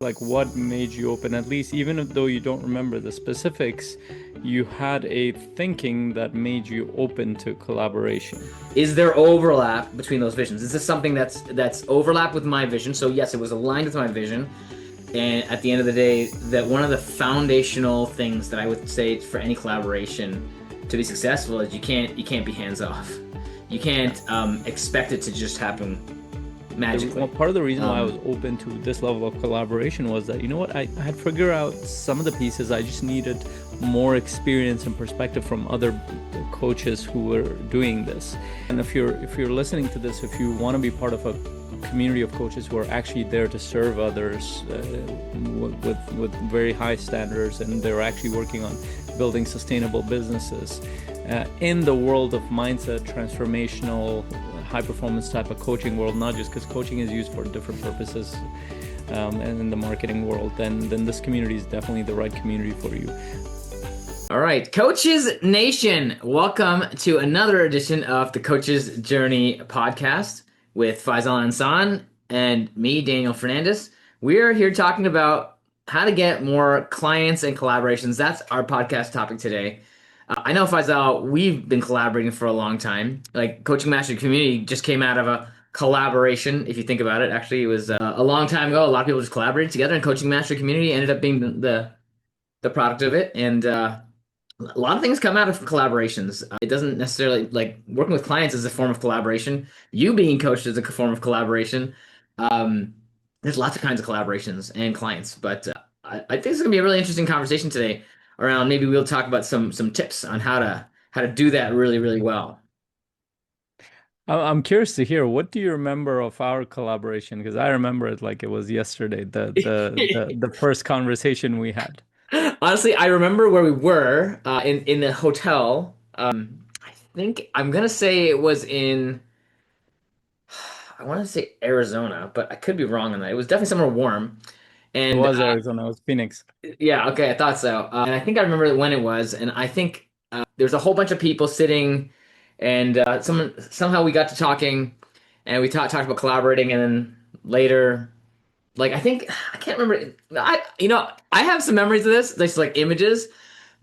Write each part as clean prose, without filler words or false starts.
Like what made you open, at least even though you don't remember the specifics, you had a thinking that made you open to collaboration. Is there overlap between those visions? Is this something that's overlap with my vision? So yes, it was aligned with my vision. And at the end of the day, that one of the foundational things that I would say for any collaboration to be successful is you can't be hands off. You can't expect it to just happen Well, magically. part of the reason why I was Um, open to this level of collaboration was that, you know what, I had figured out some of the pieces. I just needed more experience and perspective from other coaches who were doing this. And if you're listening to this, if you want to be part of a community of coaches who are actually there to serve others with very high standards, and they're actually working on building sustainable businesses in the world of mindset transformational high performance type of coaching world, not just because coaching is used for different purposes, and in the marketing world, then this community is definitely the right community for you. all right, Coaches Nation, welcome to another edition of the Coaches Journey podcast with Faisal Ansan and me, Daniel Fernandez. We're here talking about how to get more clients and collaborations. That's our podcast topic today. I know, Faisal, we've been collaborating for a long time. Like, Coaching Mastery Community just came out of a collaboration. If you think about it, actually, it was a long time ago. A lot of people just collaborated together, and Coaching Mastery Community ended up being the product of it. And a lot of things come out of collaborations. It doesn't necessarily, like, working with clients is a form of collaboration. You being coached is a form of collaboration. Um, there's lots of kinds of collaborations and clients, but I think it's gonna be a really interesting conversation today. Around maybe we'll talk about some tips on how to do that really well. I'm curious to hear, what do you remember of our collaboration? Because I remember it like it was yesterday, the first conversation we had. Honestly, I remember where we were in the hotel. I think I'm gonna say it was in, I want to say Arizona, but I could be wrong on that. It was definitely somewhere warm. It And was Arizona, it was Phoenix. yeah, okay, I thought so. And I think I remember when it was. And I think there's a whole bunch of people sitting, and somehow we got to talking, and we talked about collaborating, and then later, like I can't remember. I have some memories of this, just like images,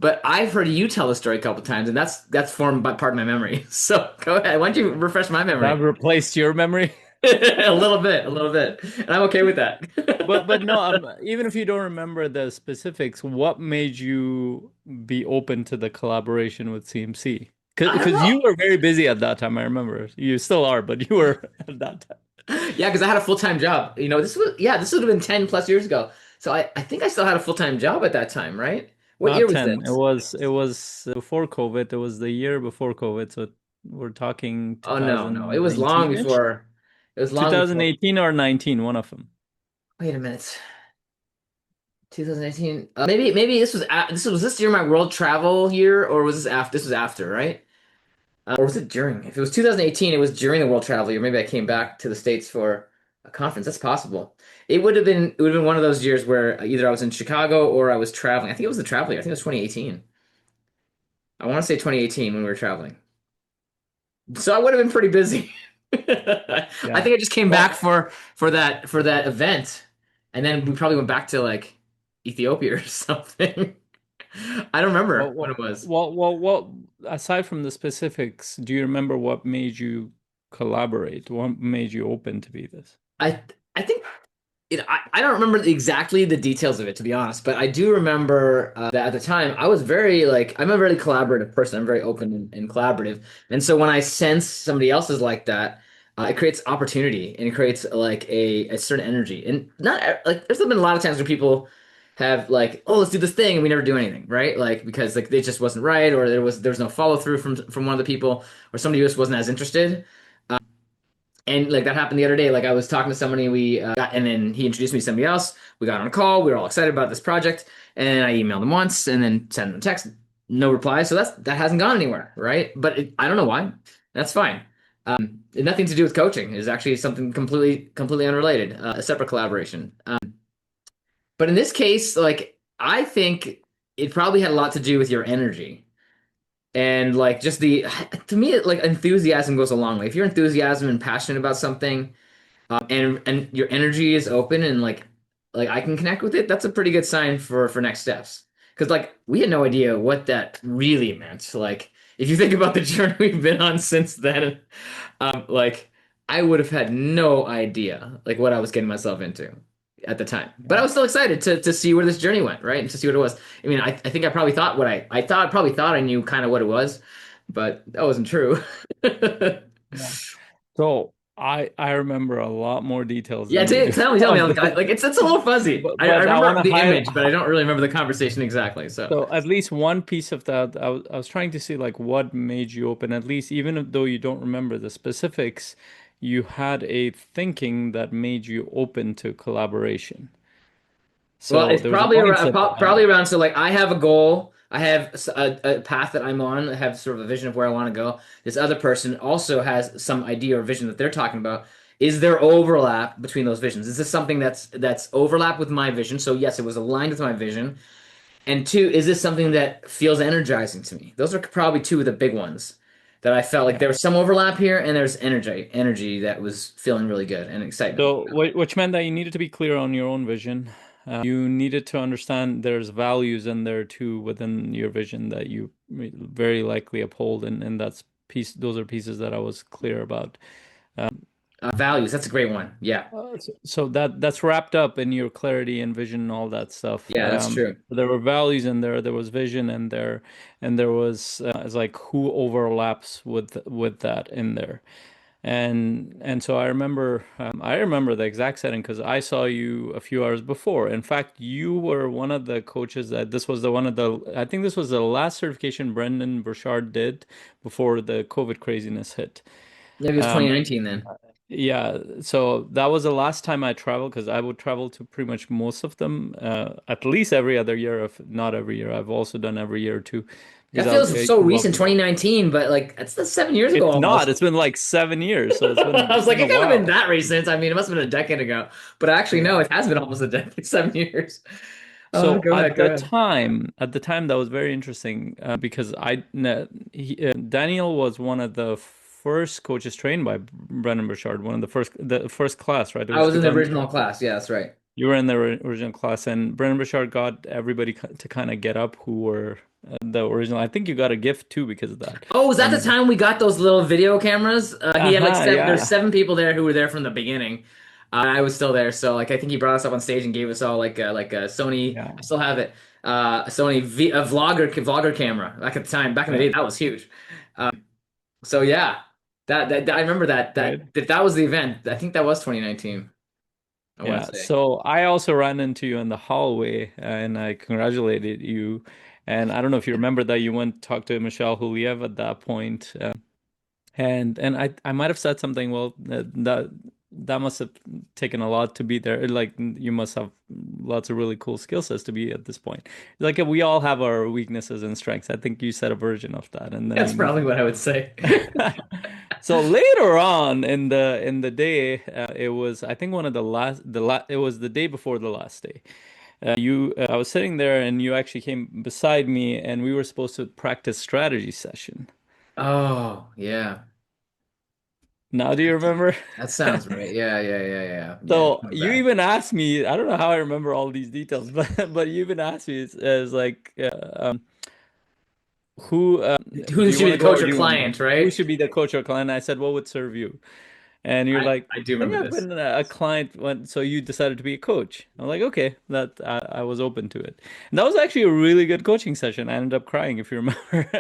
but I've heard you tell the story a couple times, and that's formed by part of my memory. So go ahead. Why don't you refresh my That memory? replaced your memory. A little bit, and I'm okay with But that. no, even if you don't remember the specifics, what made you be open to the collaboration with CMC? I don't Because know. you were very busy at that time. I remember you still are, but you were at that time. Yeah, because I had a full-time job. This would have been 10 plus years ago. So I think I still had a full-time job at that time, right? What year Not was 10. It this? was it was before COVID. It was the year before COVID. So we're talking Oh no, no. It was long 2019-ish. before. It was long before. 2018 or 19, one of them. Wait a minute. 2018. Maybe this during my world travel year, or was this after? This was after, right? Or was it during? If it was 2018, it was during the world travel year. Maybe I came back to the States for a conference. That's possible. It would have been one of those years where either I was in Chicago or I was traveling. I think it was the travel year. I think it was 2018. I want to say 2018 when we were traveling. So I would have been pretty busy. I Yeah. think I just came back Well, for that event, and then we probably went back to like Ethiopia or something. I don't well, remember when well, it was. aside from the specifics, do you remember what made you collaborate? What made you open to be this? I think I don't remember exactly the details of it, to be honest, but I do remember that at the time I was very like I'm a very collaborative person. I'm very open and collaborative, and so when I sense somebody else is like that, it creates opportunity and it creates like a certain energy. And not like there's been a lot of times where people have like, oh, let's do this thing, and we never do anything, right? Like because like it just wasn't right, or there was no follow through from one of the people, or somebody just wasn't as interested. And like that happened the other day. Like I was talking to somebody, and then he introduced me to somebody else. We got on a call. We were all excited about this project, and I emailed him once, and then sent him a text, no reply. So that hasn't gone anywhere, right? But I don't know why. That's fine. It had nothing to do with coaching. It's actually something completely unrelated, a separate collaboration. But in this case, like I think it probably had a lot to do with your energy and like just the to me like enthusiasm goes a long way. If you're enthusiasm and passionate about something, and your energy is open and like I can connect with it, that's a pretty good sign for next steps. Because like we had no idea what that really meant. Like if you think about the journey we've been on since then, like I would have had no idea like what I was getting myself into at the time. But I was still excited to see where this journey went, right? And to see what it was. I mean, I think I probably thought what I thought probably thought I knew kind of what it was, but that wasn't true. Yeah. So I remember a lot more details Yeah, than you do tell me. of this. Like it's a little fuzzy. I But I remember want to the highlight. image, but I don't really remember the conversation exactly. So, So at least one piece of that, I was trying to see like what made you open, at least even though you don't remember the specifics, you had a thinking that made you open to collaboration. well, So it's there was a probably around mindset behind probably it. around. So, like, I have a goal. I have a path that I'm on. I have sort of a vision of where I want to go. This other person also has some idea or vision that they're talking about. Is there overlap between those visions? Is this something that's overlap with my vision? So, yes, it was aligned with my vision. And two, is this something that feels energizing to me? Those are probably two of the big ones that I felt like Yeah. there was some overlap here, and there's energy that was feeling really good and excitement. So which meant that you needed to be clear on your own vision. You needed to understand there's values in there too within your vision that you very likely uphold, and that's piece. Those are pieces that I was clear about. Values, that's a great one. Yeah, So that's wrapped up in your clarity and vision and all that stuff. yeah, that's true. There were values in there, there was vision in there, and there was it's like who overlaps with that in there. And so I remember the exact setting because I saw you a few hours before. In fact, you were one of the coaches that this was the one of the I think this was the last certification Brendan Burchard did before the COVID craziness hit. Maybe it was Um, 2019 then. yeah, so that was the last time I traveled because I would travel to pretty much most of them, at least every other year, if not every year. I've also done every year too, because That feels I so love recent, to. 2019, but like that's 7 years ago It's not. almost. It's been like 7 years, so I was it's like, been a it can't have been while. that recent. I mean, it must have been a decade ago. But actually, no, Yeah. it has been almost a decade, 7 years. So Go ahead, go ahead. at the time, that was very interesting because Daniel was one of the first coaches trained by Brendan Burchard, one of the first class, right? It I was was in the 2000. original class. Yeah, that's right. You were in the original class, and Brendan Burchard got everybody to kind of get up who were the original. I think you got a gift too because of that. Oh, was that the And time we got those little video cameras? He had like seven. There's yeah, 7 people there who were there from the beginning. I was still there, so like I think he brought us up on stage and gave us all like a Sony. yeah, I still have it. A Sony a vlogger camera. Back at the time, back in the yeah, day, that was huge. So yeah, I remember right. that was the event. I think that was 2019. I want Yeah, to say. so I also ran into you in the hallway and I congratulated you. And I don't know if you remember that you went to talk to Michelle Huliev at that point. And I might have said something, well, that must have taken a lot to be there. Like you must have lots of really cool skill sets to be at this point. Like we all have our weaknesses and strengths. I think you said a version of that, and then we That's moved probably what I would say. So later on in the day, it was I think one of it was the day before the last day. I was sitting there and you actually came beside me and we were supposed to practice strategy session. Oh, yeah. Now do you remember? That sounds right. Yeah. It's So coming you back. even asked me, I don't know how I remember all these details, but you even asked me as like who Who do you should want be to the go coach or or do you want me? client, Who right? should be the coach or client? I said, what would serve you? And you're like, I do I think remember I've this. been a client when, so you decided to be a coach. I'm like, okay, that I was open to it. And that was actually a really good coaching session. I ended up crying, if you remember.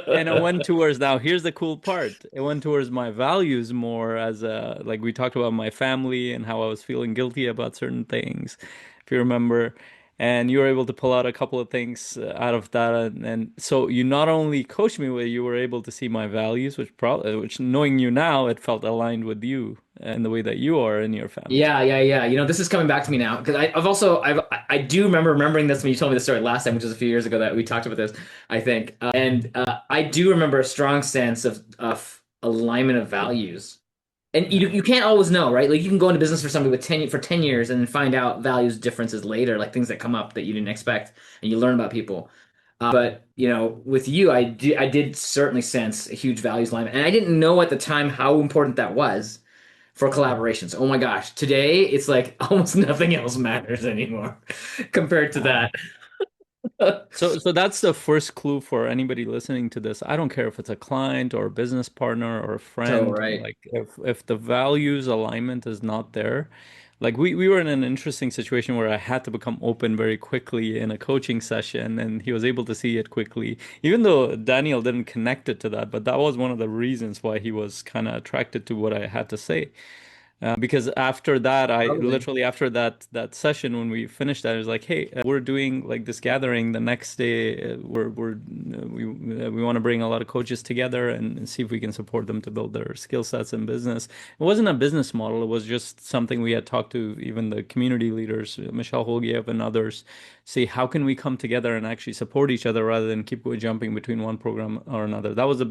And it went towards now, here's the cool part. It went towards my values more as a, like we talked about my family and how I was feeling guilty about certain things, if you remember. And you were able to pull out a couple of things out of that, and so you not only coached me, where you were able to see my values, which knowing you now, it felt aligned with you and the way that you are in your family. Yeah. You know, this is coming back to me now because I do remembering this when you told me the story last time, which was a few years ago that we talked about this, I think. And I do remember a strong sense of alignment of values. And Yeah. you can't always know, right? Like you can go into business for somebody with 10 years and then find out values differences later, like things that come up that you didn't expect and you learn about people. But you know, with you, I did certainly sense a huge values alignment, and I didn't know at the time how important that was for collaborations. Oh my gosh, today it's like almost nothing else matters anymore compared to Wow. that. So that's the first clue for anybody listening to this. I don't care if it's a client or a business partner or a So, friend, right. like if the values alignment is not there, like we were in an interesting situation where I had to become open very quickly in a coaching session and he was able to see it quickly. Even though Daniel didn't connect it to that, but that was one of the reasons why he was kind of attracted to what I had to say. Because after that, I Probably. literally after that session when we finished that, I was like, "Hey, we're doing like this gathering the next day. We want to bring a lot of coaches together and see if we can support them to build their skill sets in business." It wasn't a business model; it was just something we had talked to even the community leaders, Michelle Holgiev and others, see how can we come together and actually support each other rather than keep jumping between one program or another. That was the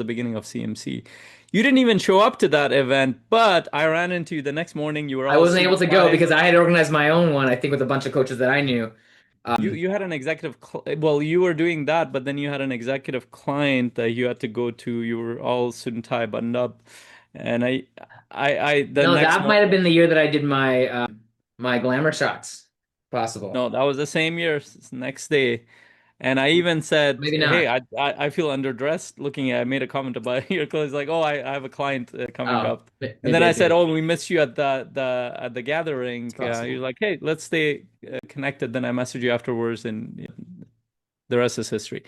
beginning of CMC. You didn't even show up to that event, but I ran into you the next morning. You were I all wasn't suit able and to go tie. because I had organized my own one, I think, with a bunch of coaches that I knew. You had an well, you were doing that, but then you had an executive client that you had to go to. You were all suit and tie, buttoned up, and the No, next that might have morning. been the year that I did my my glamour shots. Possible. No, that was the same year, next day. And I even said, Maybe "Hey, not. I feel underdressed." Looking at, I made a comment about your clothes, like, "Oh, I have a client coming Oh, up," and then maybe I I said, did. "Oh, we missed you at the It's gathering." You're possible. like, "Hey, let's stay connected." Then I messaged you afterwards, and the rest is history.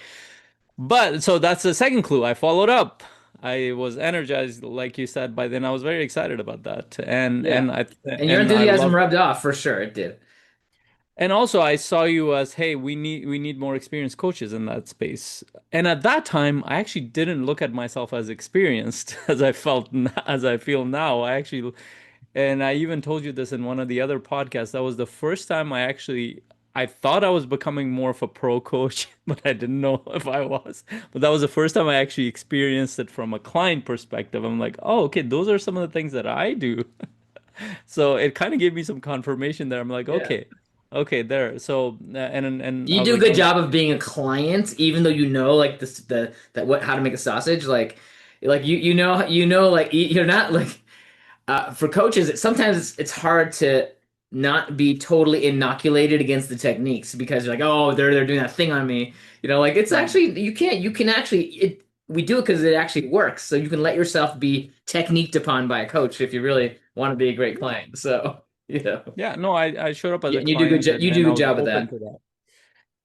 But so that's the second clue. I followed up. I was energized, like you said. By then, I was very excited about that, Yeah. And your and I enthusiasm love. rubbed off for sure. It did. And also, I saw you as, hey, we need more experienced coaches in that space. And at that time, I actually didn't look at myself as experienced as I feel now. And I even told you this in one of the other podcasts. That was the first time I thought I was becoming more of a pro coach, but I didn't know if I was. But that was the first time I actually experienced it from a client perspective. I'm like, oh, okay, those are some of the things that I do. So it kind of gave me some confirmation there. I'm like, Yeah. okay, there. So and I You was do a like, good oh, job of being a client, even though you know like this the that what how to make a sausage. Like you know like you're not like for coaches, sometimes it's hard to not be totally inoculated against the techniques because you're like, oh, they're doing that thing on me. Like it's mm, actually you can actually we do it because it actually works. So you can let yourself be techniqued upon by a coach if you really want to be a great client. So yeah, no, I showed up as a you do good client you do and a I good was job at open that. to that.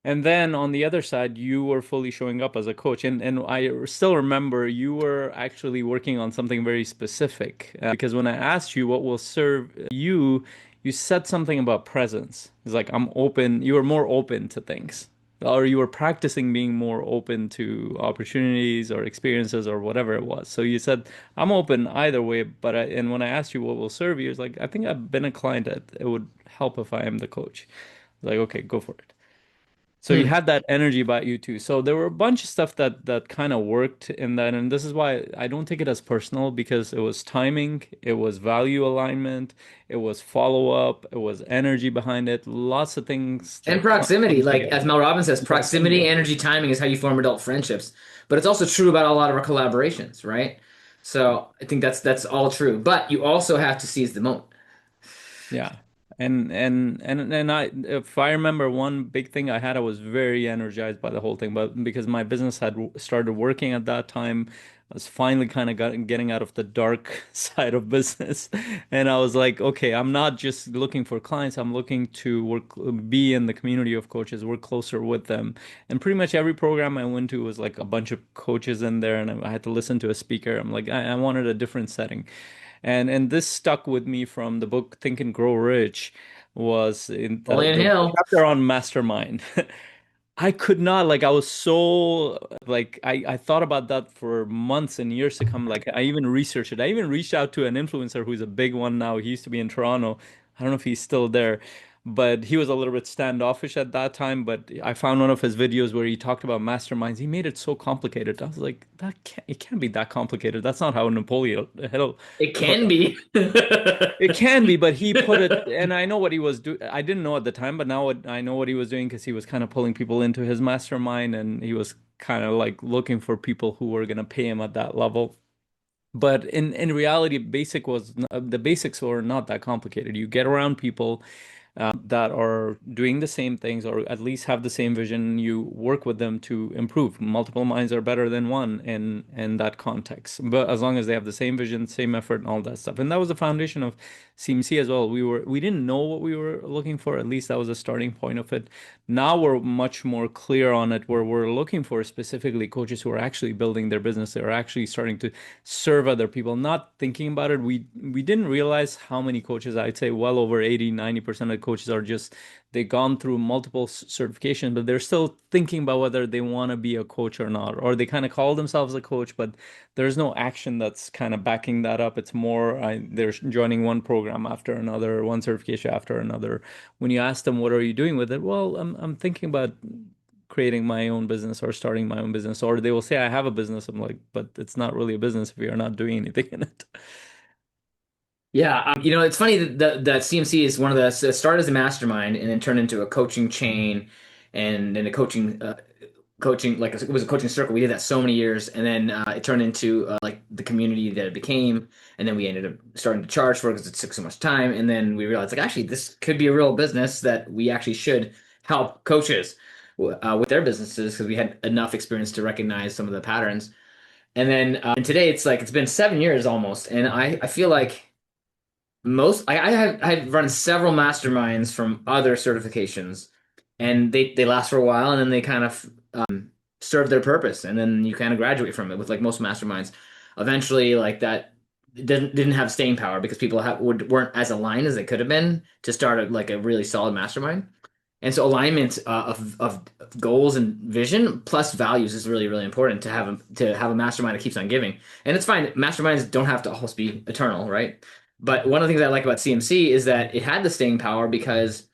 And then on the other side, you were fully showing up as a coach. And I still remember you were actually working on something very specific. Because when I asked you what will serve you, you said something about presence. It's like, I'm open. You were more open to things. Or you were practicing being more open to opportunities or experiences or whatever it was. So you said, I'm open either way. And when I asked you what will serve you, it's like, I think I've been a client that it would help if I am the coach. Like, okay, go for it. So you Hmm. had that energy about you too. So there were a bunch of stuff that kind of worked in that, and this is why I don't take it as personal because it was timing, it was value alignment, it was follow up, it was energy behind it, lots of things And that proximity, comes like as together. Mel Robbins says, And proximity, proximity, of energy, course. timing is how you form adult friendships. But it's also true about a lot of our collaborations, right? So I think that's all true. But you also have to seize the moment. Yeah. And I if I remember one big thing I had, I was very energized by the whole thing, but because my business had started working at that time, I was finally kind of getting out of the dark side of business. And I was like, okay, I'm not just looking for clients, I'm looking to be in the community of coaches, work closer with them. And pretty much every program I went to was like a bunch of coaches in there, and I had to listen to a speaker. I'm like, I wanted a different setting. And this stuck with me from the book Think and Grow Rich was in Napoleon the Hill. chapter on mastermind. I could not like I was so like I thought about that for months and years to come. Like I even researched it. I even reached out to an influencer who's a big one now. He used to be in Toronto. I don't know if he's still there, but he was a little bit standoffish at that time. But I found one of his videos where he talked about masterminds. He made it so complicated. I was like, it can't be that complicated. That's not how Napoleon Hill It put can be. it can be, but he put it, and I know what he was doing. I didn't know at the time, but now I know what he was doing because he was kind of pulling people into his mastermind, and he was kind of like looking for people who were going to pay him at that level. But in reality, the basics were not that complicated. You get around people that are doing the same things or at least have the same vision. You work with them to improve. Multiple minds are better than one in that context. But as long as they have the same vision, same effort, and all that stuff. And that was the foundation of CMC as well. We didn't know what we were looking for. At least that was the starting point of it. Now we're much more clear on it, where we're looking for specifically coaches who are actually building their business. They're actually starting to serve other people, not thinking about it. We didn't realize how many coaches, I'd say well over 80-90% of coaches are just, they've gone through multiple certifications, but they're still thinking about whether they want to be a coach or not, or they kind of call themselves a coach, but there's no action that's kind of backing that up. It's more they're joining one program after another, one certification after another. When you ask them, what are you doing with it? Well, I'm thinking about creating my own business or starting my own business. Or they will say, I have a business. I'm like, but it's not really a business if you're not doing anything in it. Yeah, it's funny that CMC is one of the so it started as a mastermind and then turned into a coaching chain, and then a coaching like it was a coaching circle. We did that so many years, and then it turned into like the community that it became, and then we ended up starting to charge for it because it took so much time, and then we realized like actually this could be a real business that we actually should help coaches with their businesses because we had enough experience to recognize some of the patterns. And then and today it's like it's been 7 years almost, and I feel like I've run several masterminds from other certifications, and they last for a while, and then they kind of serve their purpose, and then you kind of graduate from it. With like most masterminds, eventually like that didn't have staying power because people weren't as aligned as they could have been to start like a really solid mastermind. And so alignment of goals and vision plus values is really really important to have a mastermind that keeps on giving. And it's fine. Masterminds don't have to always be eternal, right? But one of the things I like about CMC is that it had the staying power because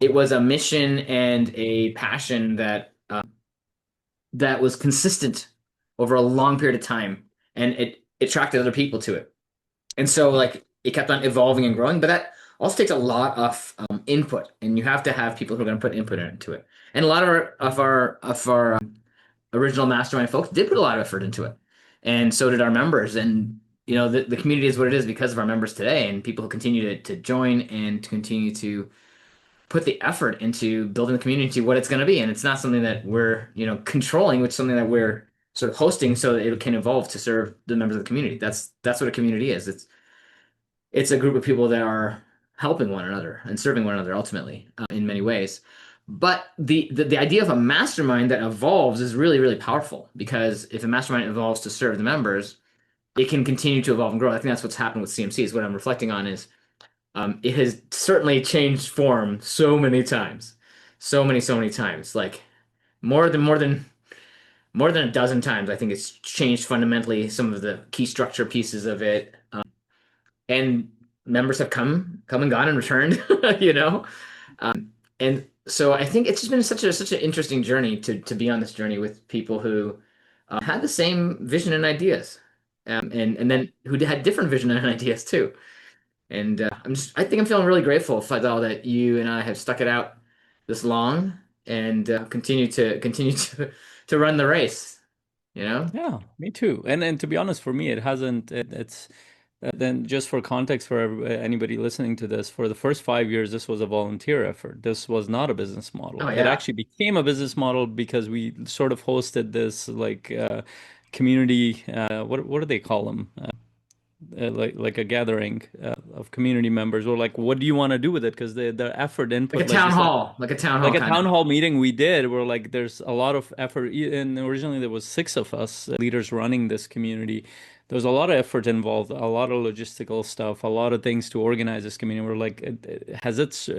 it was a mission and a passion that was consistent over a long period of time, and it attracted other people to it. And so like it kept on evolving and growing, but that also takes a lot of input, and you have to have people who are going to put input into it. And a lot of our original mastermind folks did put a lot of effort into it, and so did our members. And the community is what it is because of our members today, and people who continue to join and to continue to put the effort into building the community to what it's going to be. And it's not something that we're controlling, which is something that we're sort of hosting so that it can evolve to serve the members of the community. That's what a community is. It's a group of people that are helping one another and serving one another ultimately in many ways. But the idea of a mastermind that evolves is really, really powerful because if a mastermind evolves to serve the members, it can continue to evolve and grow. I think that's what's happened with CMC is what I'm reflecting on is it has certainly changed form so many times. So many times. Like more than more than more than a dozen times. I think it's changed fundamentally some of the key structure pieces of it. And members have come and gone and returned, you know. And so I think it's just been such an interesting journey to be on this journey with people who had the same vision and ideas, and then who had different vision and ideas too. And I think I'm feeling really grateful for all that you and I have stuck it out this long and continue to run the race, you know? Yeah, me too. And to be honest, for me, it hasn't. It's then just for context for anybody listening to this, for the first 5 years, this was a volunteer effort. This was not a business Oh model. It yeah. actually became a business model because we sort of hosted this like community. What do they call them? Like a gathering of community members, or like, what do you want to do with it? Because the effort input, like you said, Like a town like hall a kind town of. hall meeting we did, where like there's a lot of effort, and originally there was six of us leaders running this community. There was a lot of effort involved, a lot of logistical stuff, a lot of things to organize this community. We're like,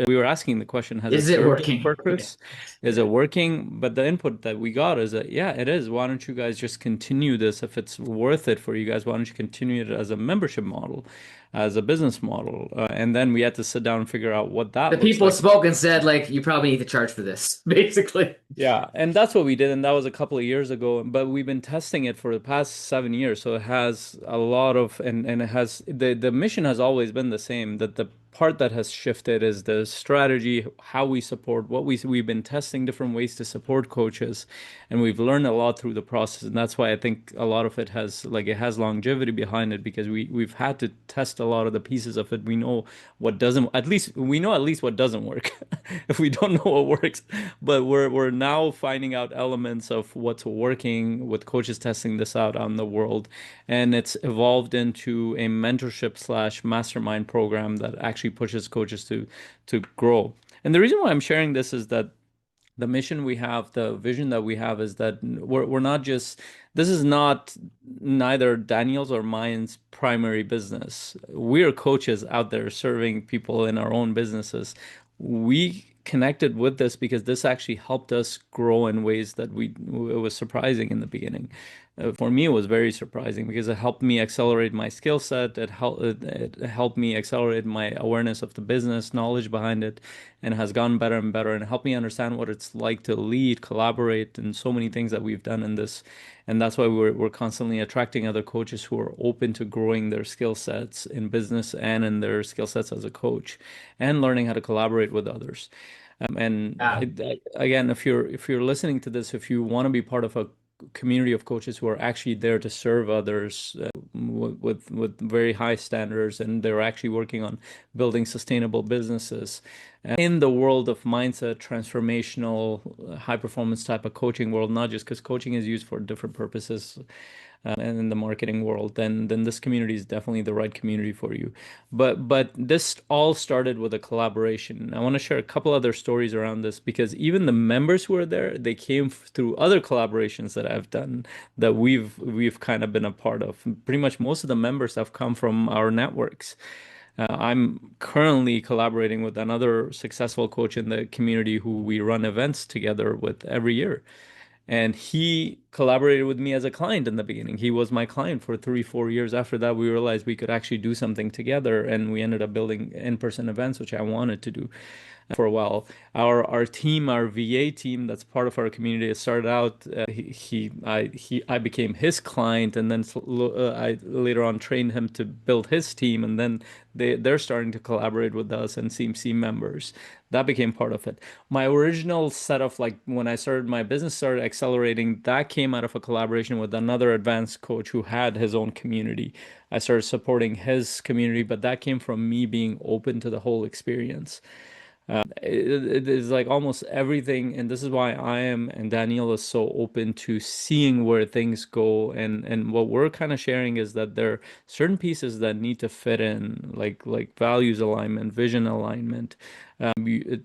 we were asking the question, has it Is it served its working? Yeah. purpose? Is Yeah. it working? But the input that we got is that, yeah, it is. Why don't you guys just continue this? If it's worth it for you guys, why don't you continue it as a membership model, as a business model? And then we had to sit down and figure out what The that looks people like. spoke and said, like, you probably need to charge for this, basically. Yeah, and that's what we did, and that was a couple of years ago. But we've been testing it for the past 7 years, so it has a lot of, and it has the mission has always been the same, that the part that has shifted is the strategy, how we support, we've been testing different ways to support coaches, and we've learned a lot through the process. And that's why I think a lot of it has it has longevity behind it, because we've had to test a lot of the pieces of it. We know what doesn't, at least we know at least what doesn't work if we don't know what works. But we're now finding out elements of what's working with coaches testing this out on the world, and it's evolved into a mentorship slash mastermind program that actually pushes coaches to grow. And the reason why I'm sharing this is that the mission we have, the vision that we have, is that we're not just, this is not neither Daniel's or mine's primary business. We're coaches out there serving people in our own businesses. We connected with this because this actually helped us grow in ways that it was surprising in the beginning. For me, it was very surprising because it helped me accelerate my skill set. It helped me accelerate my awareness of the business, knowledge behind it, and has gotten better and better, and helped me understand what it's like to lead, collaborate, and so many things that we've done in this. And that's why we're constantly attracting other coaches who are open to growing their skill sets in business and in their skill sets as a coach, and learning how to collaborate with others. Yeah. Again, if you're listening to this, if you want to be part of a community of coaches who are actually there to serve others, with very high standards, and they're actually working on building sustainable businesses in the world of mindset, transformational, high performance type of coaching world, not just because coaching is used for different purposes, and in the marketing world, then this community is definitely the right community for you. But this all started with a collaboration. I want to share a couple other stories around this, because even the members who are there, they came through other collaborations that I've done, that we've kind of been a part of. Pretty much most of the members have come from our networks. I'm currently collaborating with another successful coach in the community who we run events together with every year. And he collaborated with me as a client in the beginning. He was my client for 3, 4 years. After that, we realized we could actually do something together, and we ended up building in-person events, which I wanted to do for a while. Our team, our VA team, that's part of our community. It started out, I became his client, and then I later on trained him to build his team, and then they're starting to collaborate with us and CMC members. That became part of it. My original set of, like, when I started my business, started accelerating, that came out of a collaboration with another advanced coach who had his own community. I started supporting his community, but that came from me being open to the whole experience. It is like almost everything, and this is why I am and Daniel is so open to seeing where things go. And what we're kind of sharing is that there are certain pieces that need to fit in, like values alignment, vision alignment.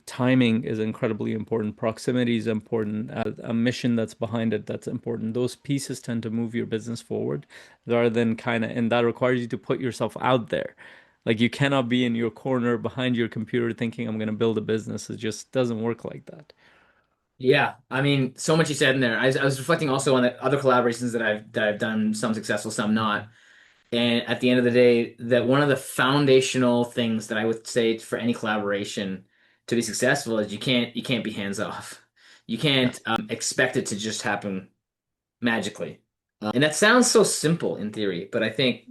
Timing is incredibly important. Proximity is important. A mission that's behind it, that's important. Those pieces tend to move your business forward, rather than and that requires you to put yourself out there. Like, you cannot be in your corner behind your computer thinking I'm going to build a business. It just doesn't work like that. Yeah, I mean, so much you said in there. I was reflecting also on the other collaborations that I've done, some successful, some not. And at the end of the day, that one of the foundational things that I would say for any collaboration to be successful is you can't be hands off. You Yeah. can't expect it to just happen magically. And that sounds so simple in theory, but I think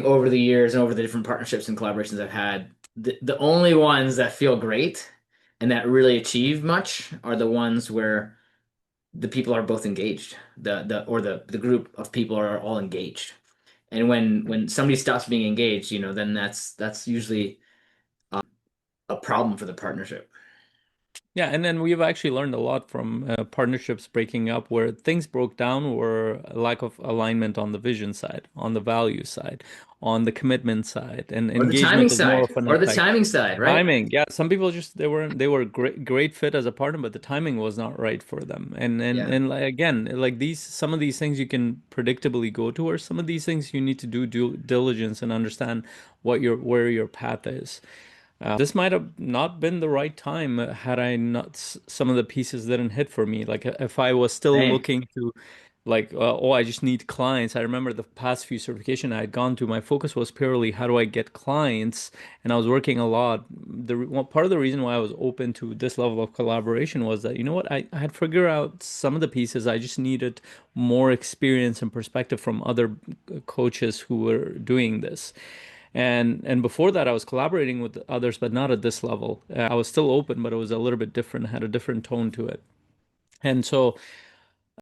over the years and over the different partnerships and collaborations I've had, the only ones that feel great and that really achieve much are the ones where the people are both engaged. The group of people are all engaged. And when somebody stops being engaged, then that's usually a problem for the partnership. Yeah, and then we've actually learned a lot from partnerships breaking up, where things broke down were a lack of alignment on the vision side, on the value side, on the commitment side, and Or the timing engagement is more side, of an or the effect. timing side, right? Timing, yeah. Some people just they were great fit as a partner, but the timing was not right for them. Yeah. And like, again, like, these some of these things you can predictably go towards. Some of these things you need to do due diligence and understand where your path is. This might have not been the right time, had I not some of the pieces didn't hit for me. Like, if I was still Same. looking to, like, oh, I just need clients. I remember the past few certification I had gone to, my focus was purely how do I get clients, and I was working a lot. Part of the reason why I was open to this level of collaboration was that, you know what, I had figured out some of the pieces. I just needed more experience and perspective from other coaches who were doing this. And before that, I was collaborating with others, but not at this level. I was still open, but it was a little bit different, had a different tone to it. And so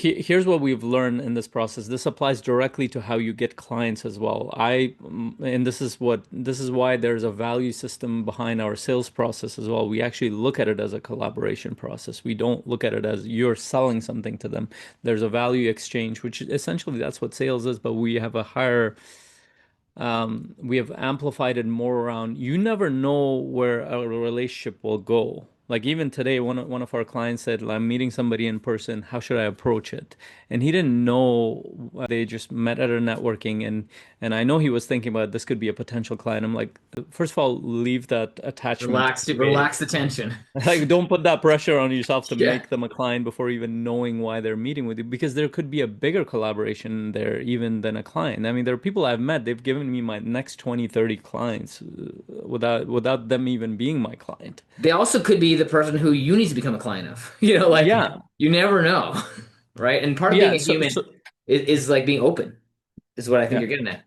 here's what we've learned in this process. This applies directly to how you get clients as well. And this is why there's a value system behind our sales process as well. We actually look at it as a collaboration process. We don't look at it as you're selling something to them. There's a value exchange, which essentially that's what sales is, but we have amplified it more around you never know where a relationship will go. Like even today, one of our clients said, I'm meeting somebody in person. How should I approach it? And he didn't know. They just met at a networking, and I know he was thinking about this could be a potential client. I'm like, first of all, leave that attachment away. Relax the tension. Like, don't put that pressure on yourself to Yeah. make them a client before even knowing why they're meeting with you, because there could be a bigger collaboration there even than a client. I mean, there are people I've met, they've given me my next 20, 30 clients without them even being my client. They also could be the person who you need to become a client of. Like Yeah. you never know, right? And part of being Yeah. a human is like being open, is what I think Yeah. you're getting at.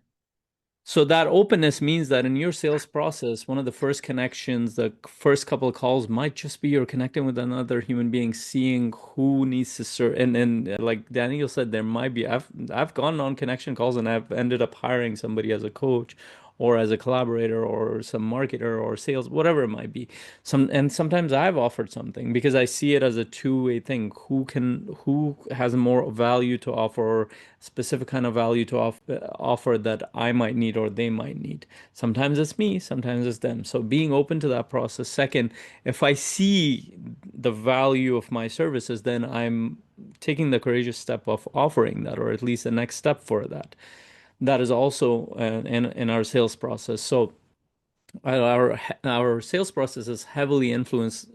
So that openness means that in your sales process, one of the first connections, the first couple of calls might just be you're connecting with another human being, seeing who needs to serve. And like Daniel said, there might be I've gone on connection calls and I've ended up hiring somebody as a coach or as a collaborator or some marketer or sales, whatever it might be. Sometimes I've offered something because I see it as a two-way thing. Who has more value to offer or specific kind of value to offer that I might need or they might need. Sometimes it's me, sometimes it's them. So being open to that process. Second, if I see the value of my services, then I'm taking the courageous step of offering that, or at least the next step for that. That is also in our sales process. So our sales process is heavily influenced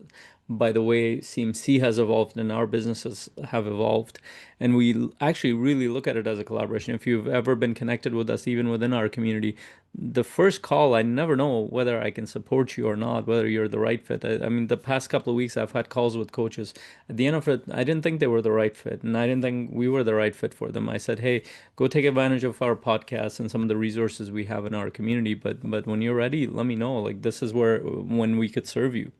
by the way CMC has evolved and our businesses have evolved. And we actually really look at it as a collaboration. If you've ever been connected with us, even within our community, the first call, I never know whether I can support you or not, whether you're the right fit. I mean, the past couple of weeks, I've had calls with coaches. At the end of it, I didn't think they were the right fit, and I didn't think we were the right fit for them. I said, hey, go take advantage of our podcast and some of the resources we have in our community. But when you're ready, let me know. Like this is where when we could serve you.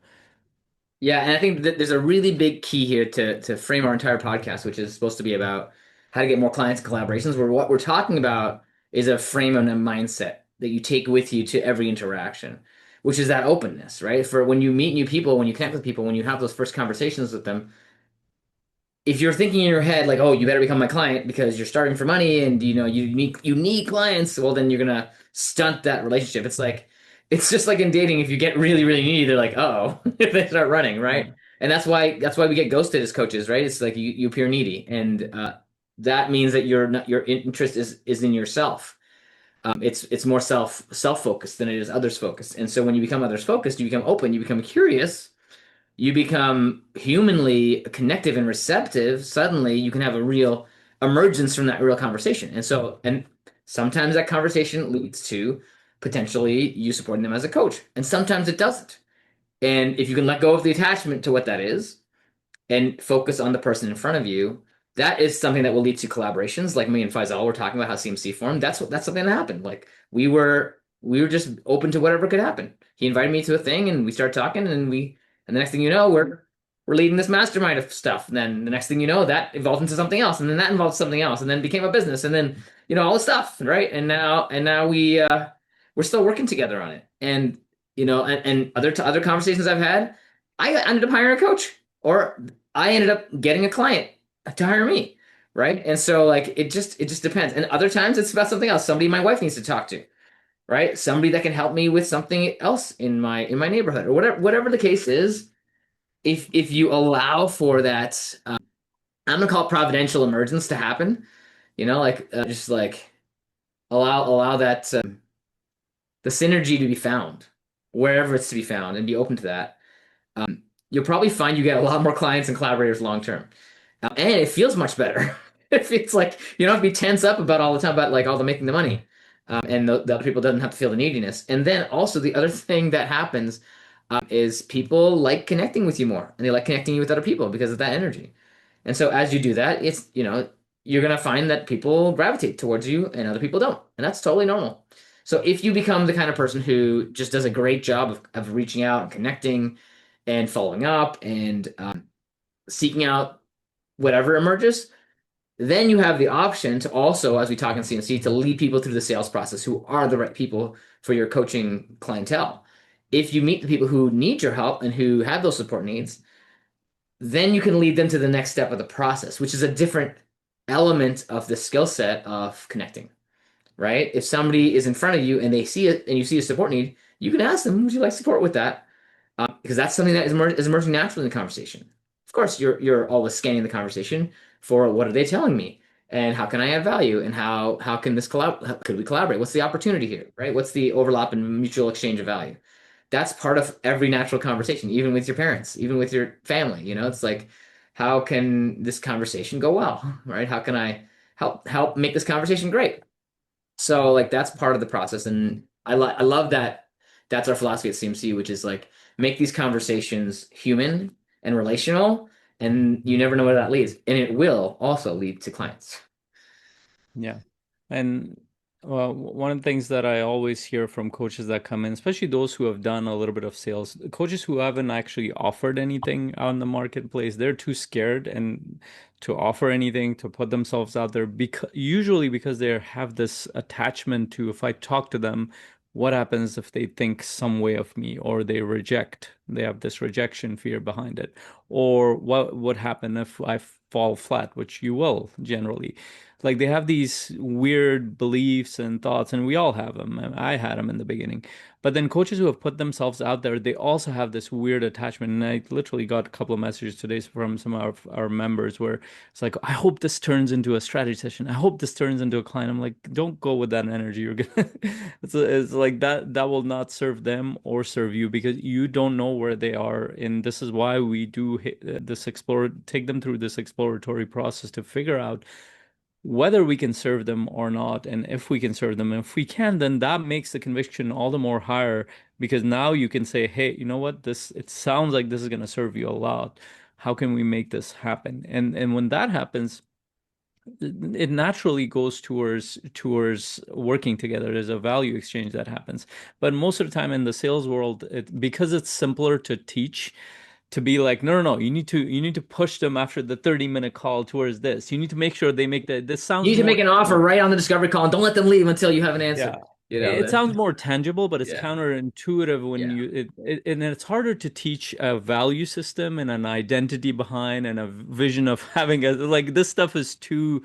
Yeah, and I think that there's a really big key here to frame our entire podcast, which is supposed to be about how to get more clients and collaborations, where what we're talking about is a frame and a mindset that you take with you to every interaction, which is that openness, right? For when you meet new people, when you connect with people, when you have those first conversations with them, if you're thinking in your head like, oh, you better become my client because you're starting for money and you need clients, well then you're gonna stunt that relationship. It's just like in dating, if you get really, really needy, they're like, oh, if they start running, right? Yeah. And that's why we get ghosted as coaches, right? It's like you appear needy, and that means that your interest is in yourself. It's more self focused than it is others focused. And so when you become others focused, you become open, you become curious, you become humanly connective and receptive, suddenly you can have a real emergence from that real conversation. And sometimes that conversation leads to potentially you supporting them as a coach, and sometimes it doesn't. And if you can let go of the attachment to what that is and focus on the person in front of you, that is something that will lead to collaborations. Like me and Faisal were talking about how CMC formed. That's something that happened. Like we were just open to whatever could happen. He invited me to a thing and we started talking and the next thing you know, we're leading this mastermind of stuff. And then the next thing you know, that evolved into something else, and then that involved something else, and then became a business, and then all this stuff, right? And now we're still working together on it. And and other conversations I've had, I ended up hiring a coach, or I ended up getting a client to hire me, right? And so like it just depends. And other times it's about something else. Somebody my wife needs to talk to, right? Somebody that can help me with something else in my neighborhood, or whatever the case is. If you allow for that, I'm gonna call it providential emergence to happen. Like just like allow that the synergy to be found wherever it's to be found, and be open to that. You'll probably find you get a lot more clients and collaborators long term, and it feels much better. It feels like you don't have to be tense up about all the time about like all the making the money, and the other people doesn't have to feel the neediness. And then also the other thing that happens is people like connecting with you more, and they like connecting you with other people because of that energy. And so as you do that, you're gonna find that people gravitate towards you and other people don't, and that's totally normal. So if you become the kind of person who just does a great job of reaching out and connecting and following up and seeking out whatever emerges, then you have the option to also, as we talk in CNC, to lead people through the sales process who are the right people for your coaching clientele. If you meet the people who need your help and who have those support needs, then you can lead them to the next step of the process, which is a different element of the skill set of connecting, right? If somebody is in front of you and they see it and you see a support need, you can ask them, would you like support with that? Because that's something that is emerging naturally in the conversation. Of course, you're always scanning the conversation for what are they telling me, and how can I add value, and how can this could we collaborate? What's the opportunity here, right? What's the overlap and mutual exchange of value? That's part of every natural conversation, even with your parents, even with your family. It's like, how can this conversation go well, right? How can I help make this conversation great? So like that's part of the process, and I love that that's our philosophy at CMC, which is like make these conversations human and relational, and you never know where that leads, and it will also lead to clients. Yeah. And well, one of the things that I always hear from coaches that come in, especially those who have done a little bit of sales, coaches who haven't actually offered anything out in the marketplace, they're too scared and to offer anything, to put themselves out there usually because they have this attachment to if I talk to them, what happens if they think some way of me or they reject? They have this rejection fear behind it. Or what would happen if I fall flat, which you will generally. Like they have these weird beliefs and thoughts, and we all have them. And I had them in the beginning. But then coaches who have put themselves out there, they also have this weird attachment. And I literally got a couple of messages today from some of our members where it's like, I hope this turns into a strategy session. I hope this turns into a client. I'm like, don't go with that energy. You're gonna, it's like that will not serve them or serve you because you don't know where they are. And this is why we do take them through this exploratory process to figure out whether we can serve them or not, and if we can serve them. And if we can, then that makes the conviction all the more higher because now you can say, hey, you know what? It sounds like this is going to serve you a lot. How can we make this happen? And when that happens, it naturally goes towards working together. There's a value exchange that happens. But most of the time in the sales world, because it's simpler to teach, to be like, no, no, no, you need to push them after the 30-minute call towards this. You need to make sure they make that. This You sounds need to more make an offer right on the discovery call, and don't let them leave until you have an yeah. answer. It sounds more tangible, but it's Yeah, counterintuitive when yeah, and it's harder to teach a value system and an identity behind and a vision of having a like this stuff is too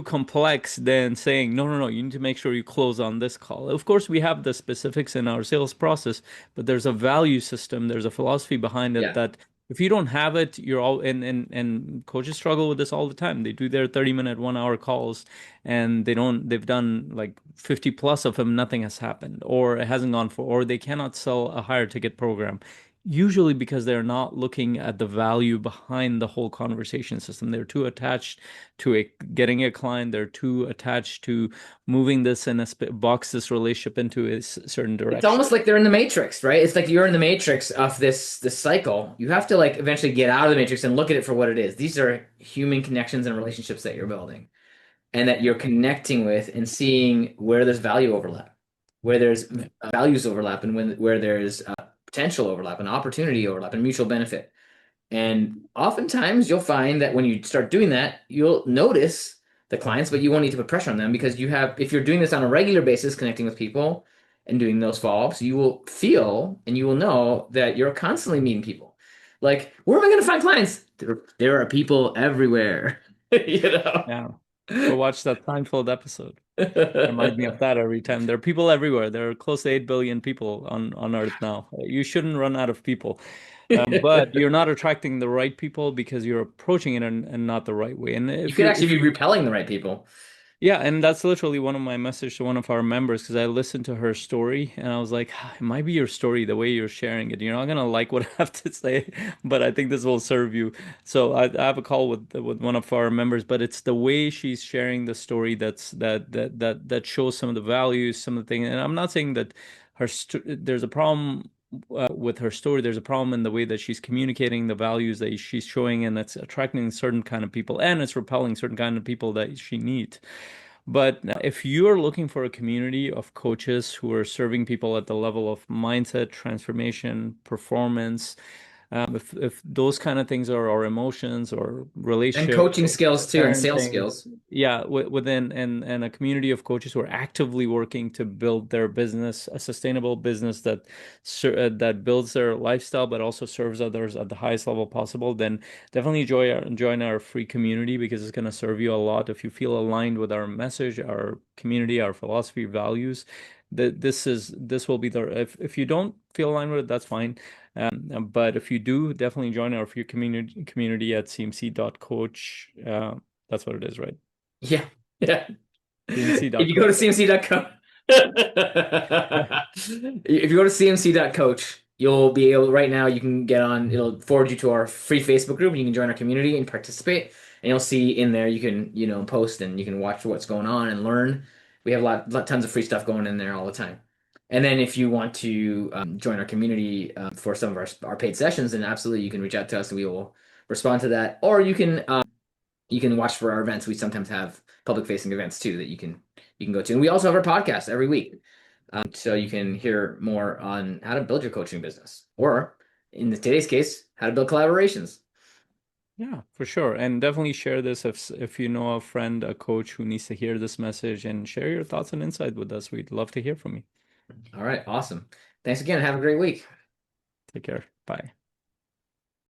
complex than saying no, no, no, you need to make sure you close on this call. Of course, we have the specifics in our sales process, but there's a value system, there's a philosophy behind it yeah. that if you don't have it, you're all and coaches struggle with this all the time. They do their 30-minute, 1 hour calls and they've done like 50 plus of them, nothing has happened, or it hasn't gone for, or they cannot sell a higher ticket program. Usually because they're not looking at the value behind the whole conversation system. They're too attached to getting a client. They're too attached to moving this in box this relationship into a certain It's direction. almost like they're in the matrix, right? It's like you're in the matrix of this cycle. You have to like eventually get out of the matrix and look at it for what it is. These are human connections and relationships that you're building and that you're connecting with and seeing where there's value overlap, where there's Yeah. values overlap, and where there's potential overlap and opportunity overlap and mutual benefit. And oftentimes you'll find that when you start doing that, you'll notice the clients, but you won't need to put pressure on them because if you're doing this on a regular basis, connecting with people and doing those follow-ups, you will feel and you will know that you're constantly meeting people. Like, where am I going to find clients? There are people everywhere, you know? Yeah. Go watch that Seinfeld episode. Remind me of that every time. There are people everywhere. There are close to 8 billion people on Earth now. You shouldn't run out of people. But you're not attracting the right people because you're approaching it and not the right way. And You could actually be repelling the right people. yeah, and that's literally one of my messages to one of our members because I listened to her story and I was like, "Ah, it might be your story, the way you're sharing it. You're not gonna like what I have to say, but I think this will serve you." So I have a call with one of our members, but it's the way she's sharing the story that shows some of the values, some of the things. And I'm not saying that there's a problem with her story. There's a problem in the way that she's communicating the values that she's showing, and it's attracting certain kind of people, and it's repelling certain kind of people that she needs. But if you're looking for a community of coaches who are serving people at the level of mindset, transformation, performance, if those kind of things are or emotions or And relationship coaching skills or too, and sales parenting, skills. yeah, within and a community of coaches who are actively working to build their business, a sustainable business that that builds their lifestyle but also serves others at the highest level possible, then definitely join our free community because it's going to serve you a lot. If you feel aligned with our message, our community, our philosophy, values, this will be the if you don't feel aligned with it, that's fine. But if you do, definitely join our free community at cmc.coach. That's what it is, right? Yeah. Yeah. If you go to cmc.coach. cmc.co if you go to cmc.coach, you'll be able right now you can get on, it'll forward you to our free Facebook group and you can join our community and participate. And you'll see in there you can, post and you can watch what's going on and learn. We have tons of free stuff going in there all the time. And then if you want to join our community for some of our paid sessions, then absolutely you can reach out to us and we will respond to that. Or you can watch for our events. We sometimes have public facing events too that you can go to. And we also have our podcast every week. So you can hear more on how to build your coaching business, or in today's case, how to build collaborations. Yeah, for sure. And definitely share this if you know a friend, a coach who needs to hear this message, and share your thoughts and insight with us. We'd love to hear from you. All right, awesome. Thanks again. Have a great week. Take care. Bye.